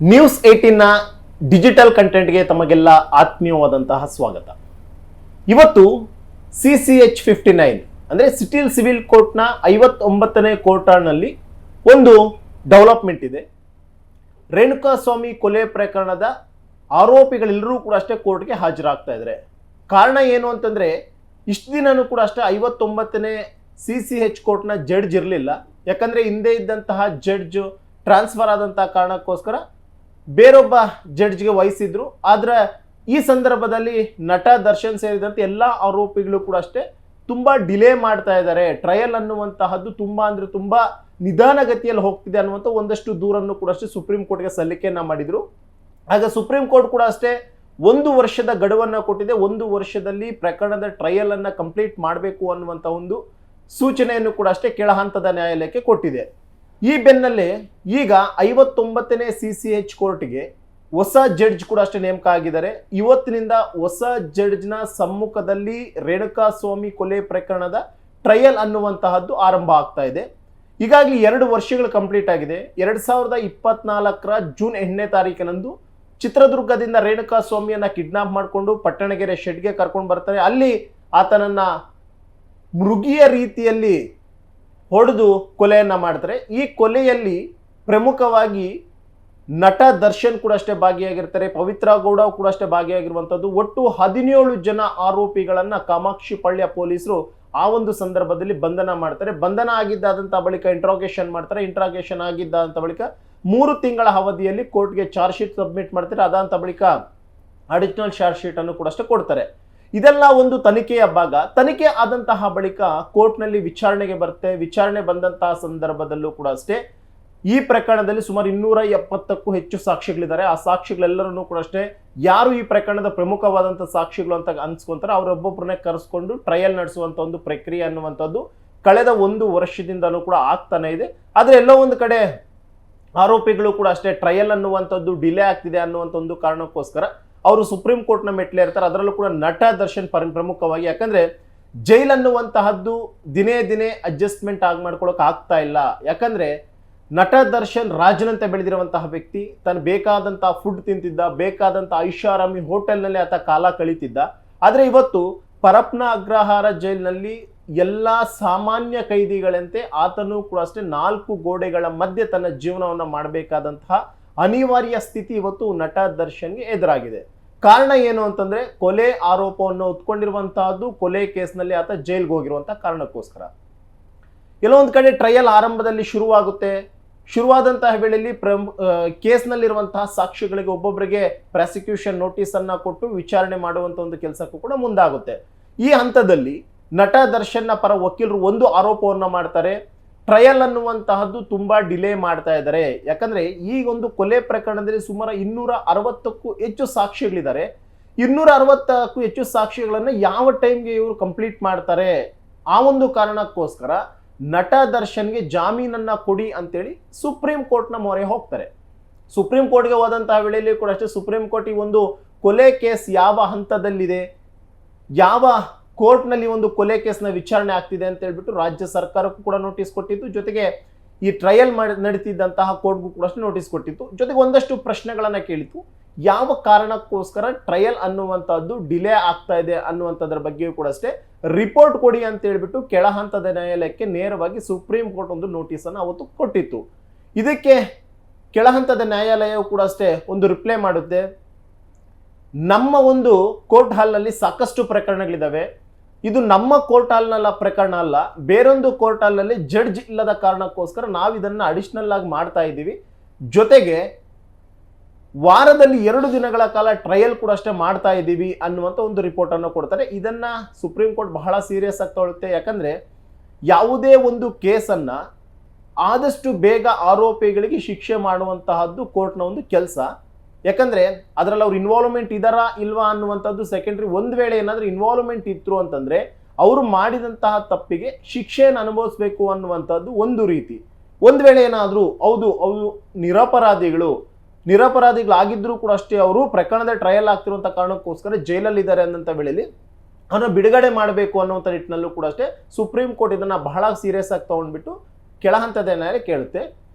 News18ನ digital ಕಂಟೆಂಟ್ಗೆ ತಮಗೆಲ್ಲ ಆತ್ಮೀಯವಾದಂತಹ ಸ್ವಾಗತ. ಇವತ್ತು CCH 59 ಅಂದರೆ ಸಿವಿಲ್ ಕೋರ್ಟ್ನ 59ನೇ ಕೋರ್ಟ್ನಲ್ಲಿ ಒಂದು ಡೆವಲಪ್ಮೆಂಟ್ ಇದೆ. ರೇಣುಕಾಸ್ವಾಮಿ ಕೊಲೆ ಪ್ರಕರಣದ ಆರೋಪಿಗಳೆಲ್ಲರೂ ಕೂಡ ಅಷ್ಟೇ ಕೋರ್ಟ್ಗೆ ಹಾಜರಾಗ್ತಾ ಇದ್ದಾರೆ. ಕಾರಣ ಏನು ಅಂತಂದ್ರೆ ಇಷ್ಟು ದಿನನೂ ಕೂಡ ಅಷ್ಟೇ 59ನೇ CCH ಕೋರ್ಟ್ನ ಜಡ್ಜ್ ಇರಲಿಲ್ಲ. ಯಾಕಂದ್ರೆ ಹಿಂದೆ ಇದ್ದಂತಹ ಜಡ್ಜ್ ಟ್ರಾನ್ಸ್ಫರ್ ಆದಂತಹ ಕಾರಣಕ್ಕೋಸ್ಕರ ಬೇರೊಬ್ಬ ಜಡ್ಜ್ಗೆ ವಹಿಸಿದ್ರು. ಆದ್ರೆ ಈ ಸಂದರ್ಭದಲ್ಲಿ ನಟ ದರ್ಶನ್ ಸೇರಿದಂತೆ ಎಲ್ಲ ಆರೋಪಿಗಳು ಕೂಡ ಅಷ್ಟೇ ತುಂಬಾ ಡಿಲೇ ಮಾಡ್ತಾ ಇದ್ದಾರೆ. ಟ್ರಯಲ್ ಅನ್ನುವಂತಹದ್ದು ತುಂಬಾ ಅಂದ್ರೆ ತುಂಬಾ ನಿಧಾನಗತಿಯಲ್ಲಿ ಹೋಗ್ತಿದೆ ಅನ್ನುವಂಥ ಒಂದಷ್ಟು ದೂರನ್ನು ಕೂಡ ಅಷ್ಟೇ ಸುಪ್ರೀಂ ಕೋರ್ಟ್ಗೆ ಸಲ್ಲಿಕೆಯನ್ನ ಮಾಡಿದ್ರು. ಆಗ ಸುಪ್ರೀಂ ಕೋರ್ಟ್ ಕೂಡ ಅಷ್ಟೇ 1 ವರ್ಷದ ಗಡುವನ್ನ ಕೊಟ್ಟಿದೆ. 1 ವರ್ಷದಲ್ಲಿ ಪ್ರಕರಣದ ಟ್ರಯಲ್ ಅನ್ನ ಕಂಪ್ಲೀಟ್ ಮಾಡಬೇಕು ಅನ್ನುವಂಥ ಒಂದು ಸೂಚನೆಯನ್ನು ಕೂಡ ಅಷ್ಟೇ ಕೆಳ ಹಂತದ ನ್ಯಾಯಾಲಯಕ್ಕೆ ಕೊಟ್ಟಿದೆ. ಈ ಬೆನ್ನಲ್ಲೇ ಈಗ 59ನೇ CCH ಕೋರ್ಟ್ಗೆ ಹೊಸ ಜಡ್ಜ್ ಕೂಡ ಅಷ್ಟೇ ನೇಮಕ ಆಗಿದ್ದಾರೆ. ಇವತ್ತಿನಿಂದ ಹೊಸ ಜಡ್ಜ್ನ ಸಮ್ಮುಖದಲ್ಲಿ ರೇಣುಕಾಸ್ವಾಮಿ ಕೊಲೆ ಪ್ರಕರಣದ ಟ್ರಯಲ್ ಅನ್ನುವಂತಹದ್ದು ಆರಂಭ ಆಗ್ತಾ ಇದೆ. ಈಗಾಗಲೇ 2 ವರ್ಷಗಳು ಕಂಪ್ಲೀಟ್ ಆಗಿದೆ. 2024ರ ಜೂನ್ 8ನೇ ತಾರೀಕಿನಂದು ಚಿತ್ರದುರ್ಗದಿಂದ ರೇಣುಕಾಸ್ವಾಮಿಯನ್ನ ಕಿಡ್ನಾಪ್ ಮಾಡಿಕೊಂಡು ಪಟ್ಟಣಗೆರೆ ಶೆಡ್ಗೆ ಕರ್ಕೊಂಡು ಬರ್ತಾರೆ. ಅಲ್ಲಿ ಆತನನ್ನ ಮೃಗೀಯ ರೀತಿಯಲ್ಲಿ ಹೊಡೆದು ಕೊಲೆಯನ್ನ ಮಾಡ್ತಾರೆ. ಈ ಕೊಲೆಯಲ್ಲಿ ಪ್ರಮುಖವಾಗಿ ನಟ ದರ್ಶನ್ ಕೂಡ ಅಷ್ಟೇ ಭಾಗಿಯಾಗಿರ್ತಾರೆ. ಪವಿತ್ರ ಗೌಡ ಕೂಡ ಅಷ್ಟೇ ಭಾಗಿಯಾಗಿರುವಂಥದ್ದು. ಒಟ್ಟು 17 ಜನ ಆರೋಪಿಗಳನ್ನ ಕಾಮಾಕ್ಷಿ ಪಾಳ್ಯ ಪೊಲೀಸರು ಆ ಒಂದು ಸಂದರ್ಭದಲ್ಲಿ ಬಂಧನ ಮಾಡ್ತಾರೆ. ಬಂಧನ ಆಗಿದ್ದಾದಂಥ ಬಳಿಕ ಇಂಟ್ರಾಗೇಷನ್ ಮಾಡ್ತಾರೆ. ಇಂಟ್ರಾಗೇಷನ್ ಆಗಿದ್ದಾದಂಥ ಬಳಿಕ 3 ತಿಂಗಳ ಅವಧಿಯಲ್ಲಿ ಕೋರ್ಟ್ಗೆ ಚಾರ್ಜ್ ಶೀಟ್ ಸಬ್ಮಿಟ್ ಮಾಡ್ತಾರೆ. ಅದಾದಂಥ ಬಳಿಕ ಅಡಿಷನಲ್ ಚಾರ್ಜ್ ಶೀಟ್ ಅನ್ನು ಕೂಡ ಅಷ್ಟೇ ಕೊಡ್ತಾರೆ. ಇದೆಲ್ಲ ಒಂದು ತನಿಖೆಯ ಭಾಗ. ತನಿಖೆ ಆದಂತಹ ಬಳಿಕ ಕೋರ್ಟ್ನಲ್ಲಿ ವಿಚಾರಣೆಗೆ ಬರುತ್ತೆ. ವಿಚಾರಣೆ ಬಂದಂತಹ ಸಂದರ್ಭದಲ್ಲೂ ಕೂಡ ಅಷ್ಟೇ ಈ ಪ್ರಕರಣದಲ್ಲಿ ಸುಮಾರು 270ಕ್ಕೂ ಹೆಚ್ಚು ಸಾಕ್ಷಿಗಳಿದ್ದಾರೆ. ಆ ಸಾಕ್ಷಿಗಳೆಲ್ಲರನ್ನೂ ಕೂಡ ಅಷ್ಟೇ ಯಾರು ಈ ಪ್ರಕರಣದ ಪ್ರಮುಖವಾದಂತಹ ಸಾಕ್ಷಿಗಳು ಅಂತ ಅನ್ಸ್ಕೊಂತಾರೆ ಅವರೊಬ್ಬೊಬ್ಬರನ್ನೇ ಕರೆಸ್ಕೊಂಡು ಟ್ರಯಲ್ ನಡೆಸುವಂತ ಒಂದು ಪ್ರಕ್ರಿಯೆ ಅನ್ನುವಂಥದ್ದು ಕಳೆದ 1 ವರ್ಷದಿಂದನೂ ಕೂಡ ಆಗ್ತಾನೆ ಇದೆ. ಆದ್ರೆ ಎಲ್ಲೋ ಒಂದು ಕಡೆ ಆರೋಪಿಗಳು ಕೂಡ ಅಷ್ಟೇ ಟ್ರಯಲ್ ಅನ್ನುವಂಥದ್ದು ಡಿಲೇ ಆಗ್ತಿದೆ ಅನ್ನುವಂಥ ಒಂದು ಕಾರಣಕ್ಕೋಸ್ಕರ ಅವರು ಸುಪ್ರೀಂ ಕೋರ್ಟ್ನ ಮೆಟ್ಲೆ ಇರ್ತಾರೆ. ಅದರಲ್ಲೂ ಕೂಡ ನಟ ದರ್ಶನ್ ಪ್ರಮುಖವಾಗಿ. ಯಾಕಂದ್ರೆ ಜೈಲ್ ಅನ್ನುವಂತಹದ್ದು ದಿನೇ ದಿನೇ ಅಡ್ಜಸ್ಟ್ಮೆಂಟ್ ಮಾಡ್ಕೊಳಕ್ ಆಗ್ತಾ ಇಲ್ಲ. ಯಾಕಂದ್ರೆ ನಟ ದರ್ಶನ್ ರಾಜನಂತೆ ಬೆಳೆದಿರುವಂತಹ ವ್ಯಕ್ತಿ. ತನ್ನ ಬೇಕಾದಂತಹ ಫುಡ್ ತಿಂತಿದ್ದ, ಬೇಕಾದಂತಹ ಐಷಾರಾಮಿ ಹೋಟೆಲ್ನಲ್ಲಿ ಆತ ಕಾಲ ಕಳೀತಿದ್ದ. ಆದ್ರೆ ಇವತ್ತು ಪರಪ್ನ ಅಗ್ರಹಾರ ಜೈಲಿನಲ್ಲಿ ಎಲ್ಲಾ ಸಾಮಾನ್ಯ ಕೈದಿಗಳಂತೆ ಆತನು ಕೂಡ ಅಷ್ಟೇ 4 ಗೋಡೆಗಳ ಮಧ್ಯೆ ತನ್ನ ಜೀವನವನ್ನ ಮಾಡಬೇಕಾದಂತಹ ಅನಿವಾರ್ಯ ಸ್ಥಿತಿ ಇವತ್ತು ನಟ ದರ್ಶನ್ಗೆ ಎದುರಾಗಿದೆ. ಕಾರಣ ಏನು ಅಂತಂದ್ರೆ ಕೊಲೆ ಆರೋಪವನ್ನು ಹೊತ್ಕೊಂಡಿರುವಂತಹದ್ದು, ಕೊಲೆ ಕೇಸ್ನಲ್ಲಿ ಆತ ಜೈಲ್ಗೆ ಹೋಗಿರುವಂತಹ ಕಾರಣಕ್ಕೋಸ್ಕರ. ಕೆಲವೊಂದು ಕಡೆ ಟ್ರಯಲ್ ಆರಂಭದಲ್ಲಿ ಶುರುವಾಗುತ್ತೆ. ಶುರುವಾದಂತಹ ವೇಳೆಯಲ್ಲಿ ಕೇಸ್ನಲ್ಲಿರುವಂತಹ ಸಾಕ್ಷಿಗಳಿಗೆ ಒಬ್ಬೊಬ್ಬರಿಗೆ ಪ್ರಾಸಿಕ್ಯೂಷನ್ ನೋಟಿಸ್ ಅನ್ನ ಕೊಟ್ಟು ವಿಚಾರಣೆ ಮಾಡುವಂತ ಒಂದು ಕೆಲಸಕ್ಕೂ ಕೂಡ ಮುಂದಾಗುತ್ತೆ. ಈ ಹಂತದಲ್ಲಿ ನಟ ದರ್ಶನ್ನ ಪರ ವಕೀಲರು ಒಂದು ಆರೋಪವನ್ನ ಮಾಡ್ತಾರೆ. ಟ್ರಯಲ್ ಅನ್ನುವಂತಹದ್ದು ತುಂಬಾ ಡಿಲೇ ಮಾಡ್ತಾ ಇದ್ದಾರೆ. ಯಾಕಂದ್ರೆ ಈ ಒಂದು ಕೊಲೆ ಪ್ರಕರಣದಲ್ಲಿ ಸುಮಾರು 260ಕ್ಕೂ ಹೆಚ್ಚು ಸಾಕ್ಷಿಗಳಿದ್ದಾರೆ. 260ಕ್ಕೂ ಹೆಚ್ಚು ಸಾಕ್ಷಿಗಳನ್ನ ಯಾವ ಟೈಮ್ಗೆ ಇವರು ಕಂಪ್ಲೀಟ್ ಮಾಡ್ತಾರೆ? ಆ ಒಂದು ಕಾರಣಕ್ಕೋಸ್ಕರ ನಟ ದರ್ಶನ್ಗೆ ಜಾಮೀನನ್ನ ಕೊಡಿ ಅಂತೇಳಿ ಸುಪ್ರೀಂ ಕೋರ್ಟ್ನ ಮೊರೆ ಹೋಗ್ತಾರೆ. ಸುಪ್ರೀಂ ಕೋರ್ಟ್ಗೆ ಹೋದಂತಹ ವೇಳೆಯಲ್ಲಿ ಕೂಡ ಅಷ್ಟೇ ಸುಪ್ರೀಂ ಕೋರ್ಟ್ ಈ ಒಂದು ಕೊಲೆ ಕೇಸ್ ಯಾವ ಹಂತದಲ್ಲಿದೆ, ಯಾವ ಕೋರ್ಟ್ನಲ್ಲಿ ಒಂದು ಕೊಲೆ ಕೇಸ್ನ ವಿಚಾರಣೆ ಆಗ್ತಿದೆ ಅಂತ ಹೇಳ್ಬಿಟ್ಟು ರಾಜ್ಯ ಸರ್ಕಾರಕ್ಕೂ ಕೂಡ ನೋಟಿಸ್ ಕೊಟ್ಟಿತ್ತು. ಜೊತೆಗೆ ಈ ಟ್ರಯಲ್ ನಡೀತಿದ್ದಂತಹ ಕೋರ್ಟ್ಗೂ ಕೂಡ ನೋಟಿಸ್ ಕೊಟ್ಟಿತ್ತು. ಜೊತೆಗೆ ಒಂದಷ್ಟು ಪ್ರಶ್ನೆಗಳನ್ನ ಕೇಳಿತ್ತು. ಯಾವ ಕಾರಣಕ್ಕೋಸ್ಕರ ಟ್ರಯಲ್ ಅನ್ನುವಂಥದ್ದು ಡಿಲೇ ಆಗ್ತಾ ಇದೆ ಅನ್ನುವಂಥದ್ರ ಬಗ್ಗೆಯೂ ಕೂಡ ಅಷ್ಟೇ ರಿಪೋರ್ಟ್ ಕೊಡಿ ಅಂತ ಹೇಳ್ಬಿಟ್ಟು ಕೆಳ ಹಂತದ ನ್ಯಾಯಾಲಯಕ್ಕೆ ನೇರವಾಗಿ ಸುಪ್ರೀಂ ಕೋರ್ಟ್ ಒಂದು ನೋಟಿಸ್ ಅನ್ನು ಅವತ್ತು ಕೊಟ್ಟಿತ್ತು. ಇದಕ್ಕೆ ಕೆಳ ಹಂತದ ನ್ಯಾಯಾಲಯವು ಕೂಡ ಅಷ್ಟೇ ಒಂದು ರಿಪ್ಲೈ ಮಾಡುತ್ತೆ. ನಮ್ಮ ಒಂದು ಕೋರ್ಟ್ ಹಾಲ್ನಲ್ಲಿ ಸಾಕಷ್ಟು ಪ್ರಕರಣಗಳಿದಾವೆ. ಇದು ನಮ್ಮ ಕೋರ್ಟ್ ಹಾಲ್ನಲ್ಲ ಪ್ರಕರಣ ಅಲ್ಲ, ಬೇರೊಂದು ಕೋರ್ಟ್ ಹಾಲ್ನಲ್ಲಿ ಜಡ್ಜ್ ಇಲ್ಲದ ಕಾರಣಕ್ಕೋಸ್ಕರ ನಾವು ಇದನ್ನ ಅಡಿಷನಲ್ ಆಗಿ ಮಾಡ್ತಾ ಇದ್ದೀವಿ. ಜೊತೆಗೆ ವಾರದಲ್ಲಿ 2 ದಿನಗಳ ಕಾಲ ಟ್ರಯಲ್ ಕೂಡ ಅಷ್ಟೇ ಮಾಡ್ತಾ ಇದ್ದೀವಿ ಅನ್ನುವಂಥ ಒಂದು ರಿಪೋರ್ಟ್ ಅನ್ನು ಕೊಡ್ತಾರೆ. ಇದನ್ನ ಸುಪ್ರೀಂ ಕೋರ್ಟ್ ಬಹಳ ಸೀರಿಯಸ್ ಆಗಿ ತಗೊಳುತ್ತೆ. ಯಾಕಂದ್ರೆ ಯಾವುದೇ ಒಂದು ಕೇಸನ್ನ ಆದಷ್ಟು ಬೇಗ ಆರೋಪಿಗಳಿಗೆ ಶಿಕ್ಷೆ ಮಾಡುವಂತಹದ್ದು ಕೋರ್ಟ್ನ ಒಂದು ಕೆಲಸ. ಯಾಕಂದ್ರೆ ಅದರಲ್ಲಿ ಅವ್ರ ಇನ್ವಾಲ್ವ್ಮೆಂಟ್ ಇದಾರಾ ಇಲ್ವಾ ಅನ್ನುವಂಥದ್ದು ಸೆಕೆಂಡ್ರಿ. ಒಂದು ವೇಳೆ ಏನಾದ್ರೂ ಇನ್ವಾಲ್ವ್ಮೆಂಟ್ ಇತ್ತು ಅಂತಂದ್ರೆ ಅವರು ಮಾಡಿದಂತಹ ತಪ್ಪಿಗೆ ಶಿಕ್ಷೆಯನ್ನು ಅನುಭವಿಸಬೇಕು ಅನ್ನುವಂಥದ್ದು ಒಂದು ರೀತಿ. ಒಂದು ವೇಳೆ ಏನಾದರೂ ಹೌದು ನಿರಪರಾಧಿಗಳಾಗಿದ್ರೂ ಕೂಡ ಅಷ್ಟೇ ಅವರು ಪ್ರಕರಣದ ಟ್ರಯಲ್ ಆಗ್ತಿರುವಂಥ ಕಾರಣಕ್ಕೋಸ್ಕರ ಜೈಲಲ್ಲಿದ್ದಾರೆ ಅನ್ನೋಂಥ ವೇಳೆಯಲ್ಲಿ ಅವನ್ನ ಬಿಡುಗಡೆ ಮಾಡಬೇಕು ಅನ್ನುವಂಥ ನಿಟ್ಟಿನಲ್ಲೂ ಕೂಡ ಅಷ್ಟೇ ಸುಪ್ರೀಂ ಕೋರ್ಟ್ ಇದನ್ನ ಬಹಳ ಸೀರಿಯಸ್ ಆಗಿ ತಗೊಂಡ್ಬಿಟ್ಟು ಕೆಳ ಹಂತದ ನ್ಯಾಯಾಲಯ ಕೇಳುತ್ತೆ.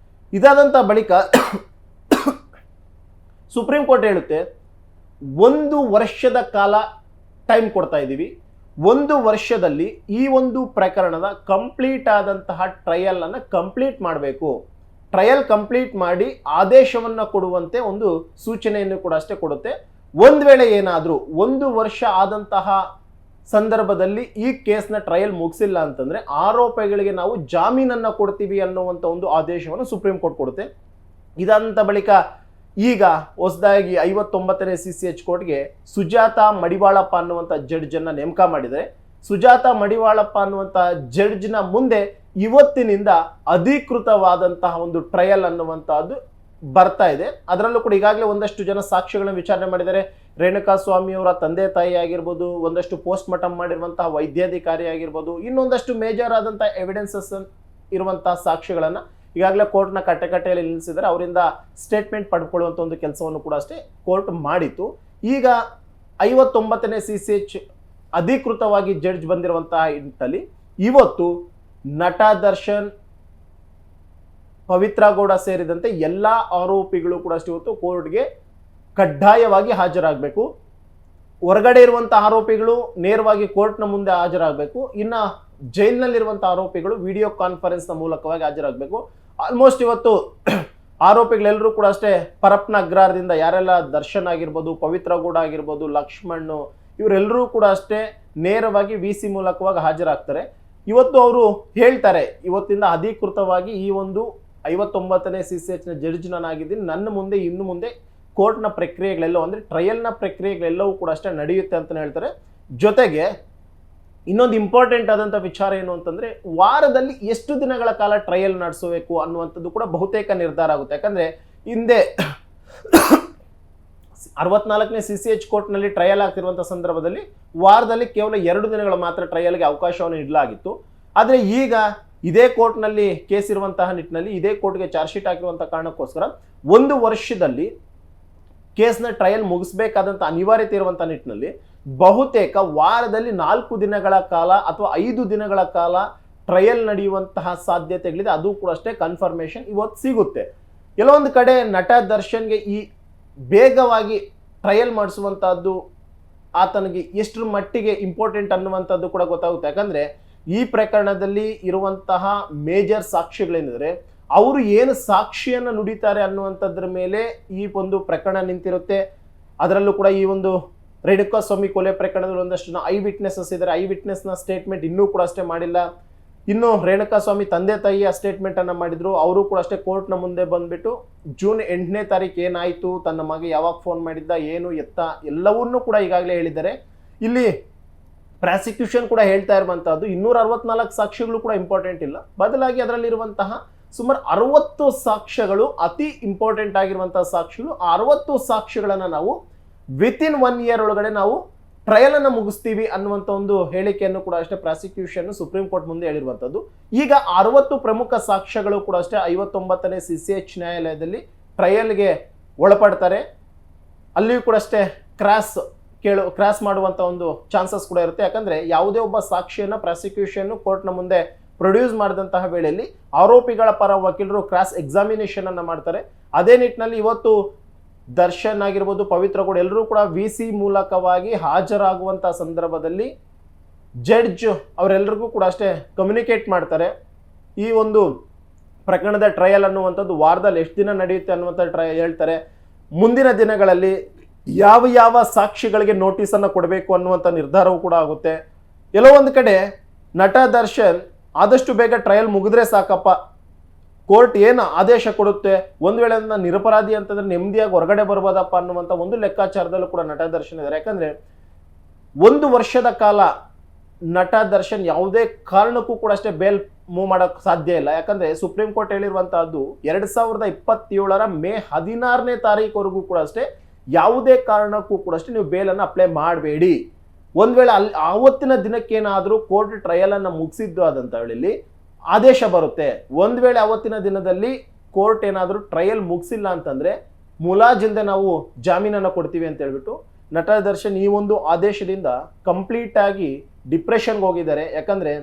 ಇದಾದಂಥ ಬಳಿಕ ಸುಪ್ರೀಂ ಕೋರ್ಟ್ ಹೇಳುತ್ತೆ 1 ವರ್ಷದ ಕಾಲ ಟೈಮ್ ಕೊಡ್ತಾ ಇದ್ದೀವಿ. 1 ವರ್ಷದಲ್ಲಿ ಈ ಒಂದು ಪ್ರಕರಣದ ಕಂಪ್ಲೀಟ್ ಆದಂತಹ ಟ್ರಯಲ್ ಅನ್ನು ಕಂಪ್ಲೀಟ್ ಮಾಡಬೇಕು. ಟ್ರಯಲ್ ಕಂಪ್ಲೀಟ್ ಮಾಡಿ ಆದೇಶವನ್ನು ಕೊಡುವಂತೆ ಒಂದು ಸೂಚನೆಯನ್ನು ಕೂಡ ಅಷ್ಟೇ ಕೊಡುತ್ತೆ. ಒಂದು ವೇಳೆ ಏನಾದರೂ 1 ವರ್ಷ ಆದಂತಹ ಸಂದರ್ಭದಲ್ಲಿ ಈ ಕೇಸ್ನ ಟ್ರಯಲ್ ಮುಗಿಸಿಲ್ಲ ಅಂತಂದ್ರೆ ಆರೋಪಿಗಳಿಗೆ ನಾವು ಜಾಮೀನನ್ನು ಕೊಡ್ತೀವಿ ಅನ್ನುವಂಥ ಒಂದು ಆದೇಶವನ್ನು ಸುಪ್ರೀಂ ಕೋರ್ಟ್ ಕೊಡುತ್ತೆ. ಇದಾದಂಥ ಬಳಿಕ ಈಗ ಹೊಸದಾಗಿ 59ನೇ CCH ಕೋರ್ಟ್ಗೆ ಸುಜಾತ ಮಡಿವಾಳಪ್ಪ ಅನ್ನುವಂಥ ಜಡ್ಜನ್ನು ನೇಮಕ ಮಾಡಿದರೆ. ಸುಜಾತ ಮಡಿವಾಳಪ್ಪ ಅನ್ನುವಂಥ ಜಡ್ಜ್ನ ಮುಂದೆ ಇವತ್ತಿನಿಂದ ಅಧಿಕೃತವಾದಂತಹ ಒಂದು ಟ್ರಯಲ್ ಅನ್ನುವಂಥದ್ದು ಬರ್ತಾ ಇದೆ. ಅದರಲ್ಲೂ ಕೂಡ ಈಗಾಗಲೇ ಒಂದಷ್ಟು ಜನ ಸಾಕ್ಷಿಗಳನ್ನು ವಿಚಾರಣೆ ಮಾಡಿದ್ದಾರೆ. ರೇಣುಕಾ ಸ್ವಾಮಿ ಅವರ ತಂದೆ ತಾಯಿ ಆಗಿರ್ಬೋದು, ಒಂದಷ್ಟು ಪೋಸ್ಟ್ ಮಾರ್ಟಮ್ ಮಾಡಿರುವಂತಹ ವೈದ್ಯಾಧಿಕಾರಿ ಆಗಿರ್ಬೋದು, ಇನ್ನೊಂದಷ್ಟು ಮೇಜರ್ ಆದಂತಹ ಎವಿಡೆನ್ಸಸ್ ಇರುವಂತಹ ಸಾಕ್ಷಿಗಳನ್ನು ಈಗಾಗಲೇ ಕೋರ್ಟ್ನ ಕಟ್ಟೆಯಲ್ಲಿ ನಿಲ್ಲಿಸಿದರೆ ಅವರಿಂದ ಸ್ಟೇಟ್ಮೆಂಟ್ ಪಡ್ಕೊಳ್ಳುವಂಥ ಒಂದು ಕೆಲಸವನ್ನು ಕೂಡ ಅಷ್ಟೇ ಕೋರ್ಟ್ ಮಾಡಿತ್ತು. ಈಗ 59ನೇ CCH ಅಧಿಕೃತವಾಗಿ ಜಡ್ಜ್ ಬಂದಿರುವಂತಹ ನಿಟ್ಟಿನಲ್ಲಿ ಇವತ್ತು ನಟ ದರ್ಶನ್, ಪವಿತ್ರ ಗೌಡ ಸೇರಿದಂತೆ ಎಲ್ಲ ಆರೋಪಿಗಳು ಕೂಡ ಅಷ್ಟೇ ಇವತ್ತು ಕೋರ್ಟ್ಗೆ ಕಡ್ಡಾಯವಾಗಿ ಹಾಜರಾಗಬೇಕು. ಹೊರಗಡೆ ಇರುವಂತಹ ಆರೋಪಿಗಳು ನೇರವಾಗಿ ಕೋರ್ಟ್ನ ಮುಂದೆ ಹಾಜರಾಗಬೇಕು. ಇನ್ನು ಜೈಲಿನಲ್ಲಿರುವಂಥ ಆರೋಪಿಗಳು ವಿಡಿಯೋ ಕಾನ್ಫರೆನ್ಸ್ನ ಮೂಲಕವಾಗಿ ಹಾಜರಾಗಬೇಕು. ಆಲ್ಮೋಸ್ಟ್ ಇವತ್ತು ಆರೋಪಿಗಳೆಲ್ಲರೂ ಕೂಡ ಅಷ್ಟೇ ಪರಪ್ಪನ ಅಗ್ರಹಾರದಿಂದ ಯಾರೆಲ್ಲ ದರ್ಶನ್ ಆಗಿರ್ಬೋದು, ಪವಿತ್ರ ಗೌಡ ಆಗಿರ್ಬೋದು, ಲಕ್ಷ್ಮಣ್, ಇವರೆಲ್ಲರೂ ಕೂಡ ಅಷ್ಟೇ ನೇರವಾಗಿ VC ಮೂಲಕವಾಗಿ ಹಾಜರಾಗ್ತಾರೆ. ಇವತ್ತು ಅವರು ಹೇಳ್ತಾರೆ, ಇವತ್ತಿಂದ ಅಧಿಕೃತವಾಗಿ ಈ ಒಂದು 59ನೇ CCHನ ಜಡ್ಜ್ ನಾನಾಗಿದ್ದೀನಿ, ನನ್ನ ಮುಂದೆ ಇನ್ನು ಮುಂದೆ ಕೋರ್ಟ್ನ ಪ್ರಕ್ರಿಯೆಗಳೆಲ್ಲವೂ ಅಂದರೆ ಟ್ರಯಲ್ನ ಪ್ರಕ್ರಿಯೆಗಳೆಲ್ಲವೂ ಕೂಡ ಅಷ್ಟೇ ನಡೆಯುತ್ತೆ ಅಂತಲೇ ಹೇಳ್ತಾರೆ. ಜೊತೆಗೆ ಇನ್ನೊಂದು ಇಂಪಾರ್ಟೆಂಟ್ ಆದಂಥ ವಿಚಾರ ಏನು ಅಂತಂದರೆ ವಾರದಲ್ಲಿ ಎಷ್ಟು ದಿನಗಳ ಕಾಲ ಟ್ರಯಲ್ ನಡೆಸಬೇಕು ಅನ್ನುವಂಥದ್ದು ಕೂಡ ಬಹುತೇಕ ನಿರ್ಧಾರ ಆಗುತ್ತೆ. ಯಾಕಂದರೆ ಹಿಂದೆ 64ನೇ CCH ಕೋರ್ಟ್ನಲ್ಲಿ ಟ್ರಯಲ್ ಆಗ್ತಿರುವಂಥ ಸಂದರ್ಭದಲ್ಲಿ ವಾರದಲ್ಲಿ ಕೇವಲ 2 ದಿನಗಳು ಮಾತ್ರ ಟ್ರಯಲ್ಗೆ ಅವಕಾಶವನ್ನು ನೀಡಲಾಗಿತ್ತು. ಆದರೆ ಈಗ ಇದೇ ಕೋರ್ಟ್ನಲ್ಲಿ ಕೇಸ್ ಇರುವಂತಹ ನಿಟ್ಟಿನಲ್ಲಿ ಇದೇ ಕೋರ್ಟ್ಗೆ ಚಾರ್ಜ್ ಶೀಟ್ ಹಾಕಿರುವಂಥ ಕಾರಣಕ್ಕೋಸ್ಕರ 1 ವರ್ಷದಲ್ಲಿ ಕೇಸ್ನ ಟ್ರಯಲ್ ಮುಗಿಸ್ಬೇಕಾದಂಥ ಅನಿವಾರ್ಯತೆ ಇರುವಂಥ ನಿಟ್ಟಿನಲ್ಲಿ ಬಹುತೇಕ ವಾರದಲ್ಲಿ 4 ದಿನಗಳ ಕಾಲ ಅಥವಾ 5 ದಿನಗಳ ಕಾಲ ಟ್ರಯಲ್ ನಡೆಯುವಂತಹ ಸಾಧ್ಯತೆಗಳಿದೆ. ಅದು ಕೂಡ ಅಷ್ಟೇ ಕನ್ಫರ್ಮೇಷನ್ ಇವತ್ತು ಸಿಗುತ್ತೆ. ಕೆಲವೊಂದು ಕಡೆ ನಟ ದರ್ಶನ್ಗೆ ಈ ಬೇಗವಾಗಿ ಟ್ರಯಲ್ ಮಾಡಿಸುವಂಥದ್ದು ಆತನಿಗೆ ಎಷ್ಟರ ಮಟ್ಟಿಗೆ ಇಂಪಾರ್ಟೆಂಟ್ ಅನ್ನುವಂಥದ್ದು ಕೂಡ ಗೊತ್ತಾಗುತ್ತೆ. ಯಾಕಂದರೆ ಈ ಪ್ರಕರಣದಲ್ಲಿ ಇರುವಂತಹ ಮೇಜರ್ ಸಾಕ್ಷಿಗಳೇನಿದ್ರೆ ಅವರು ಏನು ಸಾಕ್ಷಿಯನ್ನು ನುಡಿತಾರೆ ಅನ್ನುವಂಥದ್ರ ಮೇಲೆ ಈ ಒಂದು ಪ್ರಕರಣ ನಿಂತಿರುತ್ತೆ. ಅದರಲ್ಲೂ ಕೂಡ ಈ ಒಂದು ರೇಣುಕಾ ಸ್ವಾಮಿ ಕೊಲೆ ಪ್ರಕರಣದಲ್ಲಿ ಒಂದಷ್ಟು ಜನ ಐ ವಿಟ್ನೆಸಸ್ ಇದ್ದಾರೆ. ಐ ವಿಟ್ನೆಸ್ನ ಸ್ಟೇಟ್ಮೆಂಟ್ ಇನ್ನೂ ಕೂಡ ಅಷ್ಟೇ ಮಾಡಿಲ್ಲ. ಇನ್ನು ರೇಣುಕಾ ಸ್ವಾಮಿ ತಂದೆ ತಾಯಿಯ ಸ್ಟೇಟ್ಮೆಂಟನ್ನು ಮಾಡಿದ್ರು. ಅವರು ಕೂಡ ಅಷ್ಟೇ ಕೋರ್ಟ್ನ ಮುಂದೆ ಬಂದುಬಿಟ್ಟು ಜೂನ್ 8ನೇ ತಾರೀಕು ಏನಾಯಿತು, ತನ್ನ ಮಗ ಯಾವಾಗ ಫೋನ್ ಮಾಡಿದ್ದ, ಏನು ಎತ್ತ, ಎಲ್ಲವನ್ನೂ ಕೂಡ ಈಗಾಗಲೇ ಹೇಳಿದ್ದಾರೆ. ಇಲ್ಲಿ ಪ್ರಾಸಿಕ್ಯೂಷನ್ ಕೂಡ ಹೇಳ್ತಾ ಇರುವಂತಹದ್ದು 264 ಸಾಕ್ಷ್ಯಗಳು ಕೂಡ ಇಂಪಾರ್ಟೆಂಟ್ ಇಲ್ಲ, ಬದಲಾಗಿ ಅದರಲ್ಲಿರುವಂತಹ ಸುಮಾರು 60 ಸಾಕ್ಷ್ಯಗಳು ಅತಿ ಇಂಪಾರ್ಟೆಂಟ್ ಆಗಿರುವಂತಹ ಸಾಕ್ಷಿಗಳು. 60 ಸಾಕ್ಷಿಗಳನ್ನು ನಾವು ವಿತಿನ್ 1 ಇಯರ್ ಒಳಗಡೆ ನಾವು ಟ್ರಯಲ್ ಅನ್ನು ಮುಗಿಸ್ತೀವಿ ಅನ್ನುವಂಥ ಒಂದು ಹೇಳಿಕೆಯನ್ನು ಕೂಡ ಅಷ್ಟೇ ಪ್ರಾಸಿಕ್ಯೂಷನ್ ಸುಪ್ರೀಂ ಕೋರ್ಟ್ ಮುಂದೆ ಹೇಳಿರುವಂಥದ್ದು. ಈಗ 60 ಪ್ರಮುಖ ಸಾಕ್ಷ್ಯಗಳು ಕೂಡ ಅಷ್ಟೇ 59ನೇ CCH ನ್ಯಾಯಾಲಯದಲ್ಲಿ ಟ್ರಯಲ್ಗೆ ಒಳಪಡ್ತಾರೆ. ಅಲ್ಲಿಯೂ ಕೂಡ ಅಷ್ಟೇ ಕ್ರಾಸ್ ಮಾಡುವಂಥ ಒಂದು ಚಾನ್ಸಸ್ ಕೂಡ ಇರುತ್ತೆ. ಯಾಕಂದರೆ ಯಾವುದೇ ಒಬ್ಬ ಸಾಕ್ಷಿಯನ್ನು ಪ್ರಾಸಿಕ್ಯೂಷನ್ ಕೋರ್ಟ್ನ ಮುಂದೆ ಪ್ರೊಡ್ಯೂಸ್ ಮಾಡಿದಂತಹ ವೇಳೆಯಲ್ಲಿ ಆರೋಪಿಗಳ ಪರ ವಕೀಲರು ಕ್ರಾಸ್ ಎಕ್ಸಾಮಿನೇಷನ್ ಅನ್ನು ಮಾಡ್ತಾರೆ. ಅದೇ ನಿಟ್ಟಿನಲ್ಲಿ ಇವತ್ತು ದರ್ಶನ್ ಆಗಿರ್ಬೋದು, ಪವಿತ್ರ ಗೌಡ ಎಲ್ಲರೂ ಕೂಡ VC ಮೂಲಕವಾಗಿ ಹಾಜರಾಗುವಂಥ ಸಂದರ್ಭದಲ್ಲಿ ಜಡ್ಜ್ ಅವರೆಲ್ಲರಿಗೂ ಕೂಡ ಅಷ್ಟೇ ಕಮ್ಯುನಿಕೇಟ್ ಮಾಡ್ತಾರೆ. ಈ ಒಂದು ಪ್ರಕರಣದ ಟ್ರಯಲ್ ಅನ್ನುವಂಥದ್ದು ವಾರದಲ್ಲಿ ಎಷ್ಟು ದಿನ ನಡೆಯುತ್ತೆ ಅನ್ನುವಂಥ ಹೇಳ್ತಾರೆ. ಮುಂದಿನ ದಿನಗಳಲ್ಲಿ ಯಾವ ಸಾಕ್ಷಿಗಳಿಗೆ ನೋಟಿಸನ್ನು ಕೊಡಬೇಕು ಅನ್ನುವಂಥ ನಿರ್ಧಾರವೂ ಕೂಡ ಆಗುತ್ತೆ. ಎಲ್ಲೋ ಒಂದು ಕಡೆ ನಟ ದರ್ಶನ್ ಆದಷ್ಟು ಬೇಗ ಟ್ರಯಲ್ ಮುಗಿದ್ರೆ ಸಾಕಪ್ಪ, ಕೋರ್ಟ್ ಏನು ಆದೇಶ ಕೊಡುತ್ತೆ, ಒಂದು ವೇಳೆ ನಾನು ನಿರಪರಾಧಿ ಅಂತಂದ್ರೆ ನೆಮ್ಮದಿಯಾಗಿ ಹೊರಗಡೆ ಬರ್ಬೋದಪ್ಪ ಅನ್ನುವಂಥ ಒಂದು ಲೆಕ್ಕಾಚಾರದಲ್ಲೂ ಕೂಡ ನಟ ದರ್ಶನ್ ಇದ್ದಾರೆ. ಯಾಕಂದರೆ 1 ವರ್ಷದ ಕಾಲ ನಟ ದರ್ಶನ್ ಯಾವುದೇ ಕಾರಣಕ್ಕೂ ಕೂಡ ಅಷ್ಟೇ ಬೇಲ್ ಮೂವ್ ಮಾಡೋಕ್ಕೆ ಸಾಧ್ಯ ಇಲ್ಲ. ಯಾಕಂದರೆ ಸುಪ್ರೀಂ ಕೋರ್ಟ್ ಹೇಳಿರುವಂತಹದ್ದು 2027 ಮೇ 16ನೇ ತಾರೀಕುವರೆಗೂ ಕೂಡ ಅಷ್ಟೇ ಯಾವುದೇ ಕಾರಣಕ್ಕೂ ಕೂಡ ಅಷ್ಟೇ ನೀವು ಬೇಲನ್ನು ಅಪ್ಲೈ ಮಾಡಬೇಡಿ. ಒಂದು ವೇಳೆ ಆವತ್ತಿನ ದಿನಕ್ಕೇನಾದರೂ ಕೋರ್ಟ್ ಟ್ರಯಲನ್ನು ಮುಗಿಸಿದ್ದು ಆದಂಥ ವೇಳೆಯಲ್ಲಿ ಆದೇಶ ಬರುತ್ತೆ. ಒಂದು ವೇಳೆ ಆವತ್ತಿನ ದಿನದಲ್ಲಿ ಕೋರ್ಟ್ ಏನಾದರೂ ಟ್ರಯಲ್ ಮುಗಿಸಿಲ್ಲ ಅಂತಂದರೆ ಮುಲಾಜಿಂದ ನಾವು ಜಾಮೀನನ್ನು ಕೊಡ್ತೀವಿ ಅಂತ ಹೇಳ್ಬಿಟ್ಟು ನಟ ದರ್ಶನ್ ಈ ಒಂದು ಆದೇಶದಿಂದ ಕಂಪ್ಲೀಟ್ ಆಗಿ ಡಿಪ್ರೆಷನ್ಗೆ ಹೋಗಿದ್ದಾರೆ. ಯಾಕಂದರೆ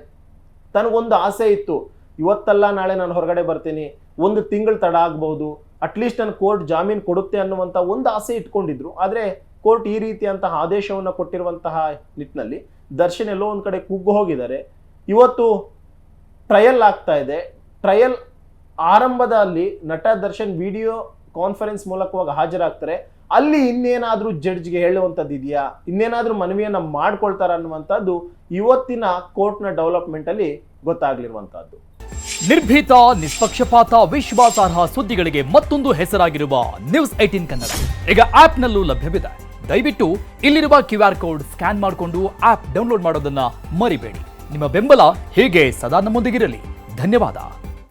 ತನಗೊಂದು ಆಸೆ ಇತ್ತು, ಇವತ್ತಲ್ಲ ನಾಳೆ ನಾನು ಹೊರಗಡೆ ಬರ್ತೀನಿ, 1 ತಿಂಗಳು ತಡ ಆಗ್ಬೋದು, ಅಟ್ಲೀಸ್ಟ್ ನನ್ನ ಕೋರ್ಟ್ ಜಾಮೀನು ಕೊಡುತ್ತೆ ಅನ್ನುವಂಥ ಒಂದು ಆಸೆ ಇಟ್ಕೊಂಡಿದ್ರು. ಆದರೆ ಕೋರ್ಟ್ ಈ ರೀತಿಯಂತಹ ಆದೇಶವನ್ನು ಕೊಟ್ಟಿರುವಂತಹ ನಿಟ್ಟಿನಲ್ಲಿ ದರ್ಶನ್ ಎಲ್ಲೋ ಒಂದು ಕಡೆ ಕುಗ್ಗು ಹೋಗಿದ್ದಾರೆ. ಇವತ್ತು ಟ್ರಯಲ್ ಆಗ್ತಾ ಇದೆ. ಟ್ರಯಲ್ ಆರಂಭದಲ್ಲಿ ನಟ ದರ್ಶನ್ ವಿಡಿಯೋ ಕಾನ್ಫರೆನ್ಸ್ ಮೂಲಕವಾಗಿ ಹಾಜರಾಗ್ತಾರೆ. ಅಲ್ಲಿ ಇನ್ನೇನಾದ್ರೂ ಜಡ್ಜ್ಗೆ ಹೇಳುವಂಥದ್ದು ಇದೆಯಾ, ಇನ್ನೇನಾದ್ರೂ ಮನವಿಯನ್ನ ಮಾಡ್ಕೊಳ್ತಾರ ಅನ್ನುವಂಥದ್ದು ಇವತ್ತಿನ ಕೋರ್ಟ್ನ ಡೆವಲಪ್ಮೆಂಟ್ ಅಲ್ಲಿ ಗೊತ್ತಾಗ್ಲಿರುವಂತಹದ್ದು. ನಿರ್ಭೀತ, ನಿಷ್ಪಕ್ಷಪಾತ, ವಿಶ್ವಾಸಾರ್ಹ ಸುದ್ದಿಗಳಿಗೆ ಮತ್ತೊಂದು ಹೆಸರಾಗಿರುವ ನ್ಯೂಸ್ 18 ಕನ್ನಡ ಈಗ ಆಪ್ನಲ್ಲೂ ಲಭ್ಯವಿದೆ. ದಯವಿಟ್ಟು ಇಲ್ಲಿರುವ QR ಕೋಡ್ ಸ್ಕ್ಯಾನ್ ಮಾಡಿಕೊಂಡು ಆಪ್ ಡೌನ್ಲೋಡ್ ಮಾಡೋದನ್ನ ಮರಿಬೇಡಿ. ನಿಮ್ಮ ಬೆಂಬಲ ಹೀಗೆ ಸದಾ ನಮ್ಮೊಂದಿಗಿರಲಿ. ಧನ್ಯವಾದ.